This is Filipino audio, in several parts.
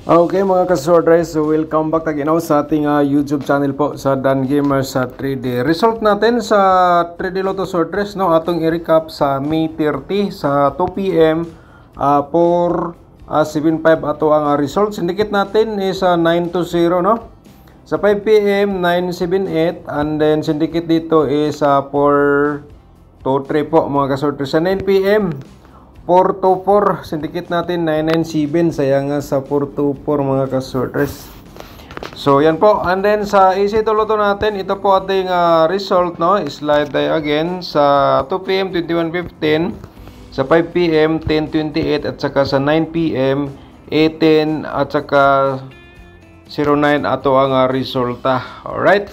Okay mga ka-sworders, so welcome back again sa ating YouTube channel po sa Dan Gamer sa 3D. Result natin sa 3D Lotto Sworders, no? Atong i-recap sa May 30 sa 2 PM 475 ato ang result. Syndicate natin is 920, no? Sa 5 PM 978 and then syndicate dito is 423 po mga ka-sworders. Sa 9 PM 424, syndicate natin 997, sayang nga sa 424 mga ka-sorters. So yan po, and then sa easy to Lotto natin, ito po ating result, no? Slide tayo again sa 2 PM 21:15, sa 5 PM 10:28 at saka sa 9 PM 18 at saka 09 ato ang resulta. Alright,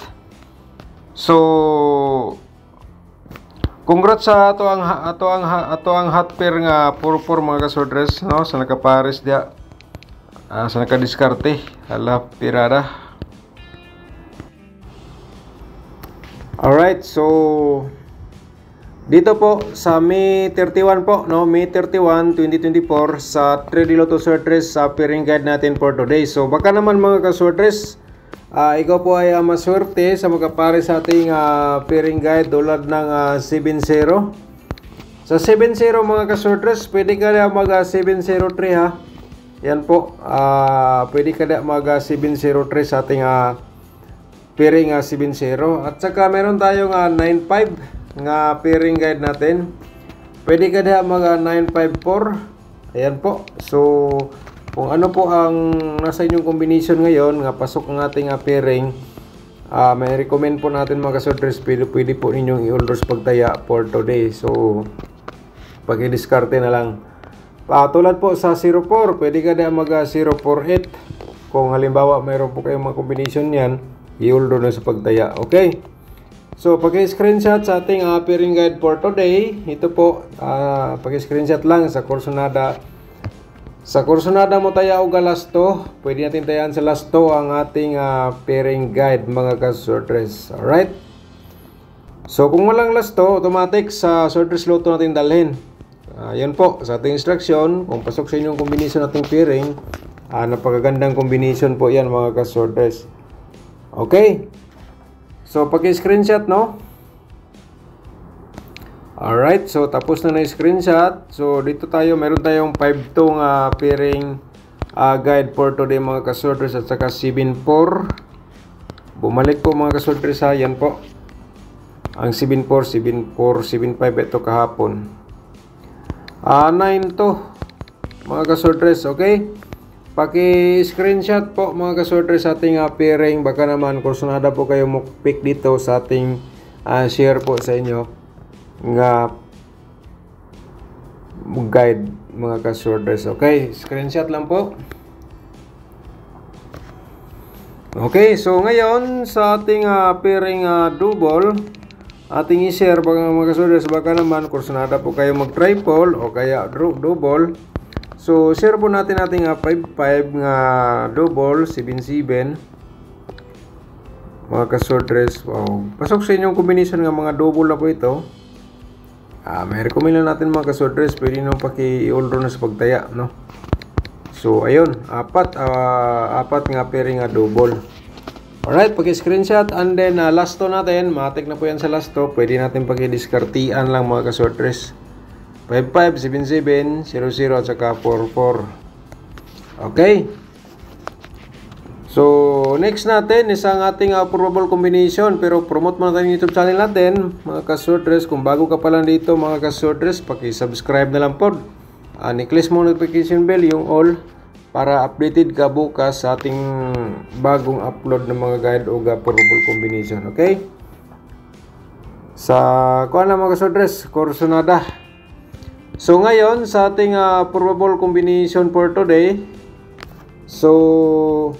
so congrats sa ato ang hot pair nga purpur mga ka-sworders, no? Sa nakapares dia, sa nakadiskarte hala pirada. Alright, so dito po sa May 31 po, no? May 31, 2024 sa 3D Lotto Sworders sa pairing guide natin for today. So baka naman mga ka-sworders, ikaw po ay maswerte sa magkapare sa ating pairing guide tulad ng 7-0. Sa 7-0 mga ka-sorters, pwede ka na mag 703 ha. Yan po, pwede ka na mag 703 sa ating pairing 7-0. At saka meron tayong 9-5 nga pairing guide natin. Pwede ka na mag 954. Ayan po. So kung ano po ang nasa inyong combination ngayon nga pasok ang ating pairing, may recommend po natin mga ka-sorters, pwede po ninyong i-order sa pagtaya for today. So pag-i-discarte na lang. Tulad po sa 04, pwede ka na mag 048. Kung halimbawa mayroon po kayong mga combination yan, i-order na sa pagtaya. Okay, so pag-i-screenshot sa ating pairing guide for today, ito po, pag-i-screenshot lang sa Corsonada. Sa Corsonada mo taya og lasto, pwede natin tayaan sa lasto ang ating pairing guide mga ka-sorters. Alright, so kung walang lasto, automatic sa Sorters Lotto natin dalhin. Yan po sa ating instruction. Kung pasok sa inyong combination nating pairing, napakagandang combination po yan mga ka-sorters. Okay, so pag-screenshot, no? Alright, so tapos na screenshot. So dito tayo, meron tayong 5 tong pairing guide for today mga ka-sorters at saka 7-4. Bumalik po mga ka-sorters ha, yan po ang 7-4, 7-4, 7-5 ito kahapon. 9 to mga ka-sorters. Okay, paki-screenshot po mga ka-sorters sa ating pairing. Baka naman kursunada po kayo pick dito sa ating share po sa inyo nga guide mga ka-sorters. Okay, screenshot lang po. Okay, so ngayon sa ating pairing double, ating i-share mga ka-sorters. Baka naman kursunada po kayo mag-triple o kaya double. So share po natin ating 5-5 nga double, 7-7 mga ka-sorters. Wow, pasok sa inyong combination nga mga double na po ito. May recommend lang natin mga ka-sorters, pwede nyo paki-order na sa pagtaya, no? So ayun, apat nga pairing double. Alright, paki-screenshot and then lasto natin, matik na po yan sa lasto. Pwede natin paki-diskartian lang mga ka-sorters. 55, 77, 00 at saka 44. Okay, so next natin is ang ating probable combination. Pero promote muna tayo yung YouTube channel natin mga ka-sorters. Kung bago ka pa lang dito mga ka-sorters, paki-subscribe na lang po. I-click mo notification bell, yung all, para updated ka bukas sa ating bagong upload ng mga guide o probable combination. Okay, sa kuha na mga ka-sorters, Corsonada. So ngayon sa ating probable combination for today, so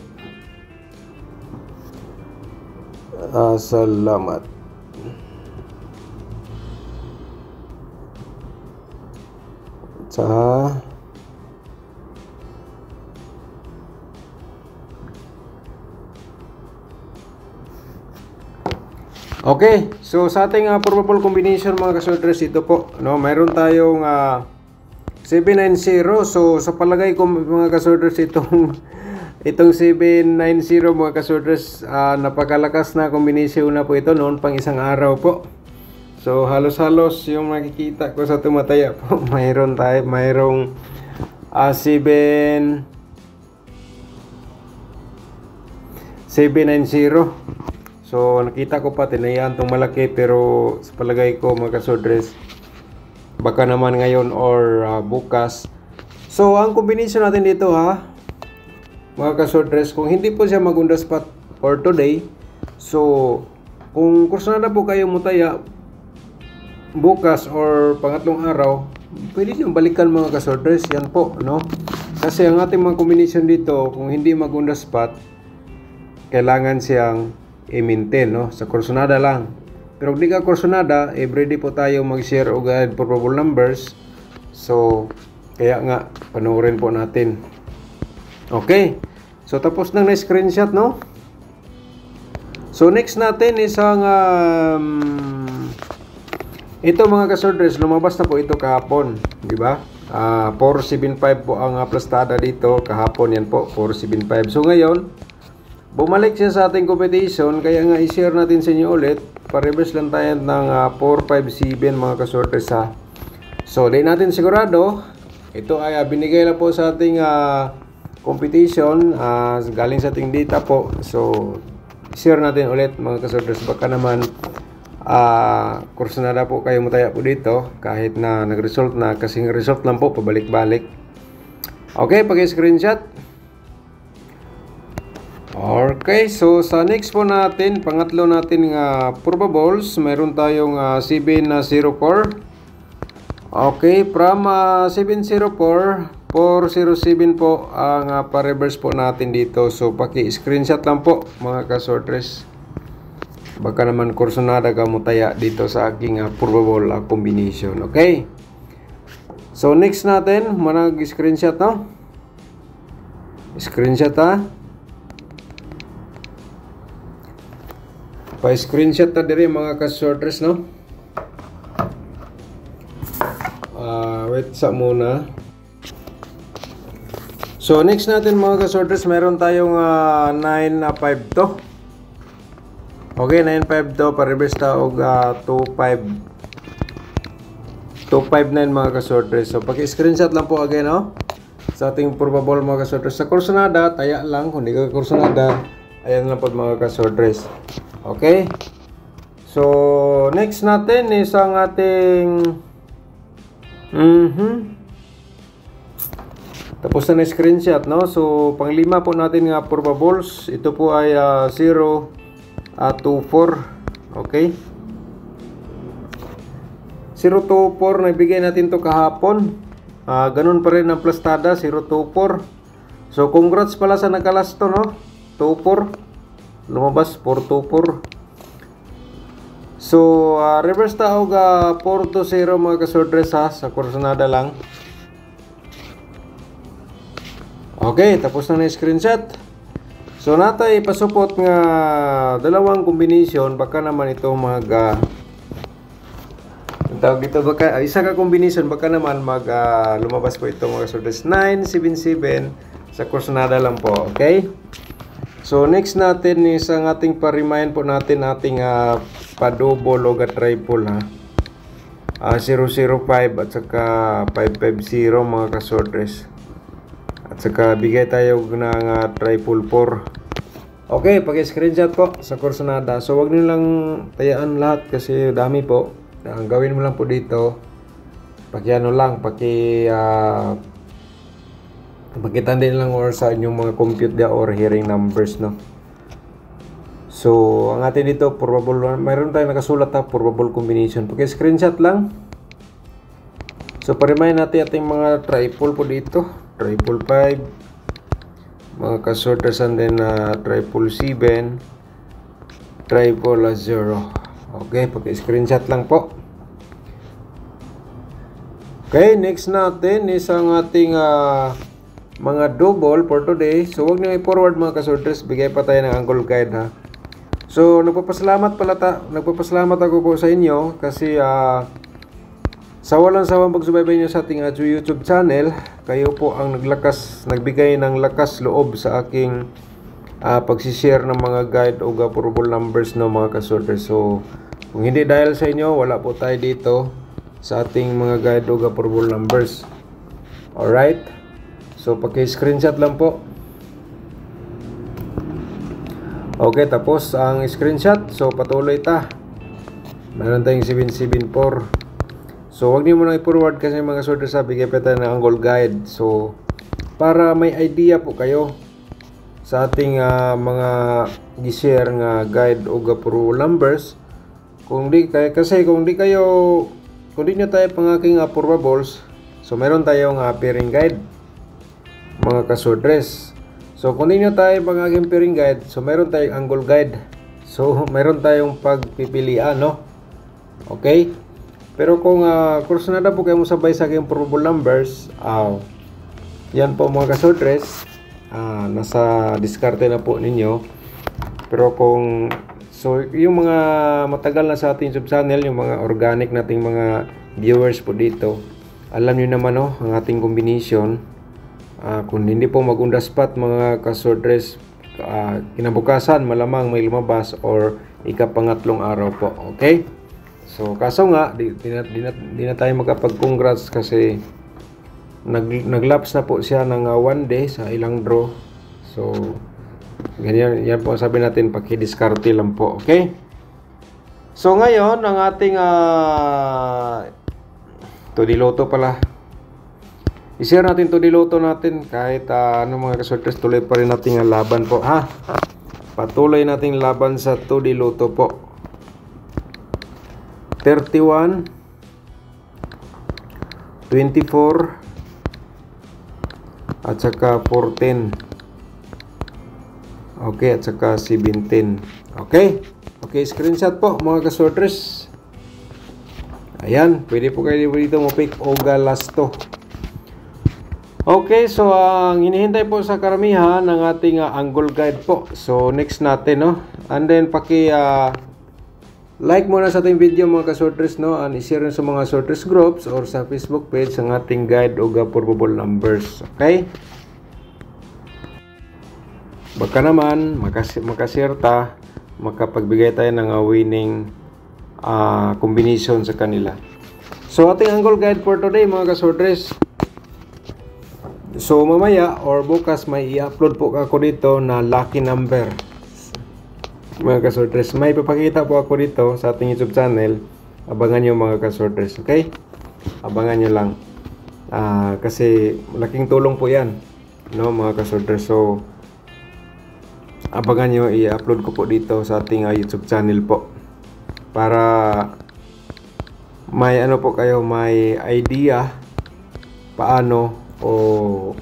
salamat. Okay, so sa ating probable combination mga ka-sorters, ito po, no, mayroon tayong 790. So sa palagay ko mga ka-sorters, itong Itong 790 mga kasworders, napakalakas na kombinasyon na po ito noon pang isang araw po. So halos-halos yung makikita ko sa tumataya po. Mayroong 790. So nakita ko pa tinayaan tong malaki, pero sa palagay ko mga kasworders, baka naman ngayon or bukas. So ang kombinasyon natin dito mga kasworders, kung hindi po siya mag-on the spot for today, so kung kursunada po kayo mutaya bukas or pangatlong araw, pwede nyo balikan mga kasworders. Yan po, no? Kasi ang ating mga kombinasyon dito, kung hindi mag-on the spot, kailangan siyang i-maintain, no? Sa kursunada lang. Pero kung di ka kursunada, everyday po tayo mag-share o guide probable numbers. So kaya nga panoorin po natin. Okay, so tapos nang na-screenshot, no? So next natin isang ito mga kasworders, lumabas na po ito kahapon, di ba? 475 po ang plastada dito kahapon, yan po 475. So ngayon bumalik siya sa ating competition, kaya nga i-share natin sa inyo ulit. Pa-reverse lang tayo ng 457 mga kasworders So di natin sigurado, ito ay binigay lang po sa ating competition, galing sa ating data po. So share natin ulit mga kasworders, baka naman kursunada po kayo mataya po dito kahit na nag-result na, kasi result lang po pabalik-balik. Okay, pag-screenshot. Okay, so sa next po natin, pangatlo natin probables, mayroon tayong 704. Okay, from 704 407 po ang pa-reverse po natin dito. So paki-screenshot lang po mga kasworders, baka naman kursunada ka mutaya dito sa aking probable combination. Okay, so next natin manag-screenshot, no? Screenshot pa-screenshot na diri mga kasworders, no? Wait sa muna. So next natin mga kasworders, meron tayong 952. Okay, 952 pa-reverse taog 259 mga kasworders. So paki-screenshot lang po again, no? Sa ating probable mga kasworders. Sa kursunada, taya lang. Kung di ka kursunada, ayan lang po mga kasworders. Okay, so next natin is ang ating tapos na screenshot, no? So panglima po natin nga probables, ito po ay 024. Okay, 024 na ibigay natin to kahapon. Ganun pa rin ang plastada, 024. So congrats pala sa nagkalasto, no? 24 lumabas 424. So reverse taog 420 mga kasworders sa kursunada lang. Okay, tapos na screenshot. So natay pasupot nga dalawang combination, baka naman ito tawag dito, baka isa ka combination, baka naman lumabas po ito mga kasworders. 977 sa kursunada lang po. Okay, so next natin is ang ating pa-remind po natin ating pa-double o triple 005 at saka 550 mga kasworders. At saka bigay tayo ng triple 4. Okay, paki-screenshot po sa kursunada. So wag niyo lang tayaan lahat kasi dami po. Ang gawin mo lang po dito, pakiano lang, pagkitandin lang or sa inyong mga compute or hearing numbers, no? So ang atin dito probable, mayroon tayong nakasulat probable combination. Paki-screenshot lang. So pa-remind natin ating mga triple po dito, triple 5 mga kasworders, and then triple 7, triple 0. Okay, paki-screenshot lang po. Okay, next natin is ang ating mga double for today. So wag niyo i-forward mga kasworders, bigay pa tayo ng angle guide So nagpapasalamat ako po sa inyo kasi Sa walang sawang pagsubaybay nyo sa ating YouTube channel, kayo po ang nagbigay ng lakas loob sa aking pagsishare ng mga guide o approvable numbers ng mga kasorters. So, kung hindi dahil sa inyo, wala po tayo dito sa ating mga guide o approvable numbers. Alright? So, paki-screenshot lang po. Okay, tapos ang screenshot. So, patuloy ta. Meron tayong 774. So, wag niyo muna i-forward kasi mga sorters bigay pa tayo ng angle guide. So, para may idea po kayo sa ating mga i-share nga guide o approval numbers. Kung di nyo tayo pangaking approvables, so meron tayong pairing guide mga kasorters. So, kung di nyo tayo pangaking pairing guide, so meron tayong angle guide. So, meron tayong pagpipilian, no? Okay? Pero kung kurso na po kayo musabay sa aking probable numbers, yan po mga kasortres, nasa diskarte na po ninyo. Pero kung, so yung mga matagal na sa ating YouTube channel, yung mga organic nating mga viewers po dito, alam nyo naman ang ating combination. Kung hindi po mag-undaspat mga kasortres, kinabukasan malamang may lumabas or ikapangatlong araw po. Okay? So, kaso nga, di na tayo makapag-congrats kasi naglaps na po siya ng 1 day sa ilang draw. So, ganyan, yan po sabi natin, paki-discarte lang po. Okay? So, ngayon, ang ating Todiloto pala. I-share natin Todiloto natin kahit mga kasortes, tuloy pa rin natin ang laban po. Patuloy nating laban sa Todiloto po. 31, 24, at saka 14. Okay, at saka 17. Okay? Okay, screenshot po mga kasorters. Ayan, pwede po kayo dito mo-pick o galasto. Okay, so ang hinihintay po sa karamihan ng ating angle guide po. So, next natin, no? And then, like muna sa ating video mga kasorters, no? And i-share sa mga sorters groups or sa Facebook page ang ating guide o probable numbers. Okay? Baka naman makashare ta, makapagbigay tayo ng winning combination sa kanila. So ating angle guide for today mga kasorters. So mamaya or bukas may i-upload po ako dito na lucky number. Mga kasorters, may papakita po ako dito sa ating YouTube channel. Abangan nyo mga kasorters, okay? Abangan nyo lang. Kasi malaking tulong po yan, no mga kasorters. So, abangan nyo, i-upload ko po dito sa ating YouTube channel po. Para may po kayo, may idea paano o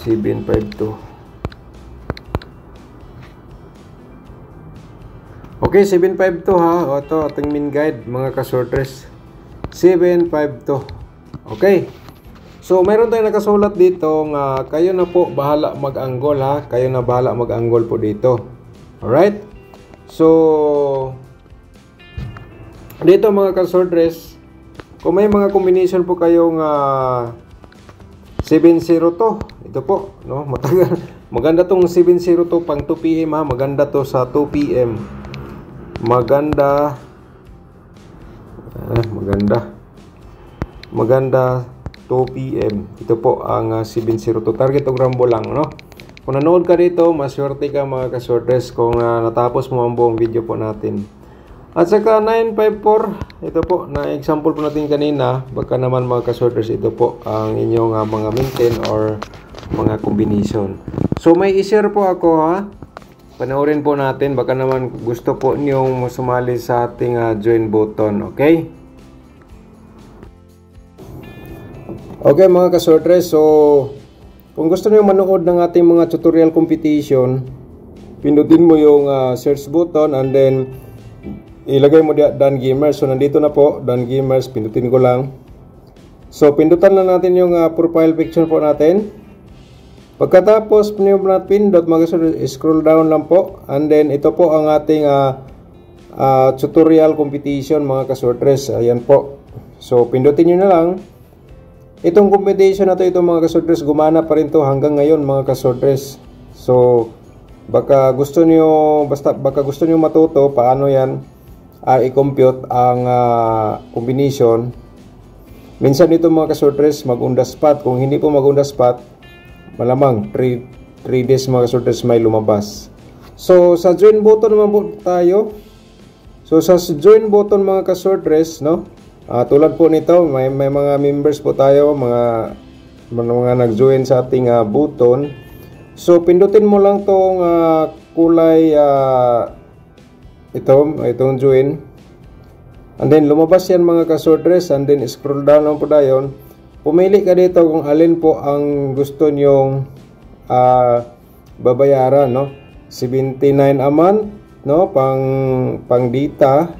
752. Okay, 752 ha. Ito ating main guide mga kasorters. 752. Okay. So, meron tayong nakasulat dito nga kayo na po bahala mag-anggol ha. Kayo na bahala mag-anggol po dito. Alright? So, dito mga kasorters, kung may mga combination po kayong 702, ito po, no? Matagal. Maganda tong 702 pang 2 PM ha. Maganda to sa 2 PM. Maganda 2 PM. Ito po ang 702. Target o Rambo lang, no? Kung nanood ka dito, maswerte ka mga kasorters kung natapos mo ang buong video po natin. At saka 954, ito po, na example po natin kanina, baka naman mga kasorters, ito po ang inyong mga maintain or mga combination. So may i-share po ako ha, panoorin po natin, baka naman gusto po niyong sumali sa ating join button, okay? Okay mga kasorters, so kung gusto niyo manood ng ating mga tutorial competition, pindutin mo yung search button and then ilagay mo diyan Dan Gamers. So nandito na po Dan Gamers, pindutin ko lang. So pindutan na natin yung profile picture po natin. Pagkatapos pindot, scroll down lang po and then ito po ang ating tutorial competition mga kaswordress. Ayan po. So pindutin nyo na lang. Itong competition na to, itong mga kaswordress, gumana pa rin to hanggang ngayon mga kaswordress. So baka gusto nyo matuto paano yan i-compute ang combination. Minsan dito mga kaswordress mag-on the spot. Kung hindi po mag-on the spot, malamang 3 days mga kaswordress may lumabas. So sa join button naman po tayo. So sa join button mga kaswordress, no? Tulad po nito, may mga members po tayo, mga nag-join sa ating button. So pindutin mo lang tong kulay itong join. And then lumabas yan mga kaswordress, and then scroll down lang po tayo. Pumili ka dito kung alin po ang gusto nyong babayaran, no? 79 a month, no? Pang data.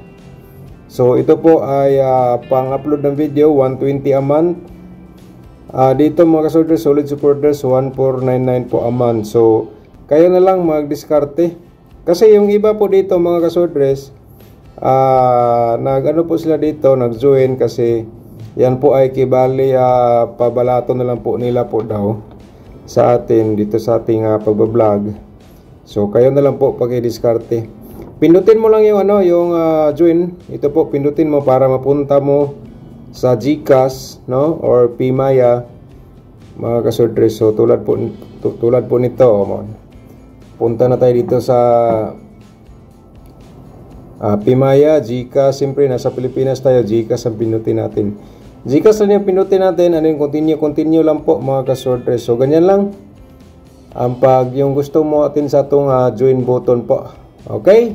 So ito po ay pang-upload ng video 120 a month. Dito mga kaswordress, solid supporters 1499 po a month. So kayo na lang mag-diskarte. Kasi yung iba po dito mga kaswordress, nag-ano po sila dito, nag-join kasi yan po ay kibali pabalato na lang po nila po daw sa atin dito sa ating pagbablog. So kayo na lang po pag-diskarte. Pindutin mo lang yung yung join. Ito po pindutin mo para mapunta mo sa GCash, no, or Pimaya mga kaswordress. So tulad po nito, punta na tayo dito sa Pimaya, GCash. Siyempre nasa Pilipinas tayo, GCash ang pindutin natin. GCash lang yung pindutin natin, ano yung continue lang po mga kaswordress. So ganyan lang ang pag yung gusto mo atin sa itong join button po. Okay?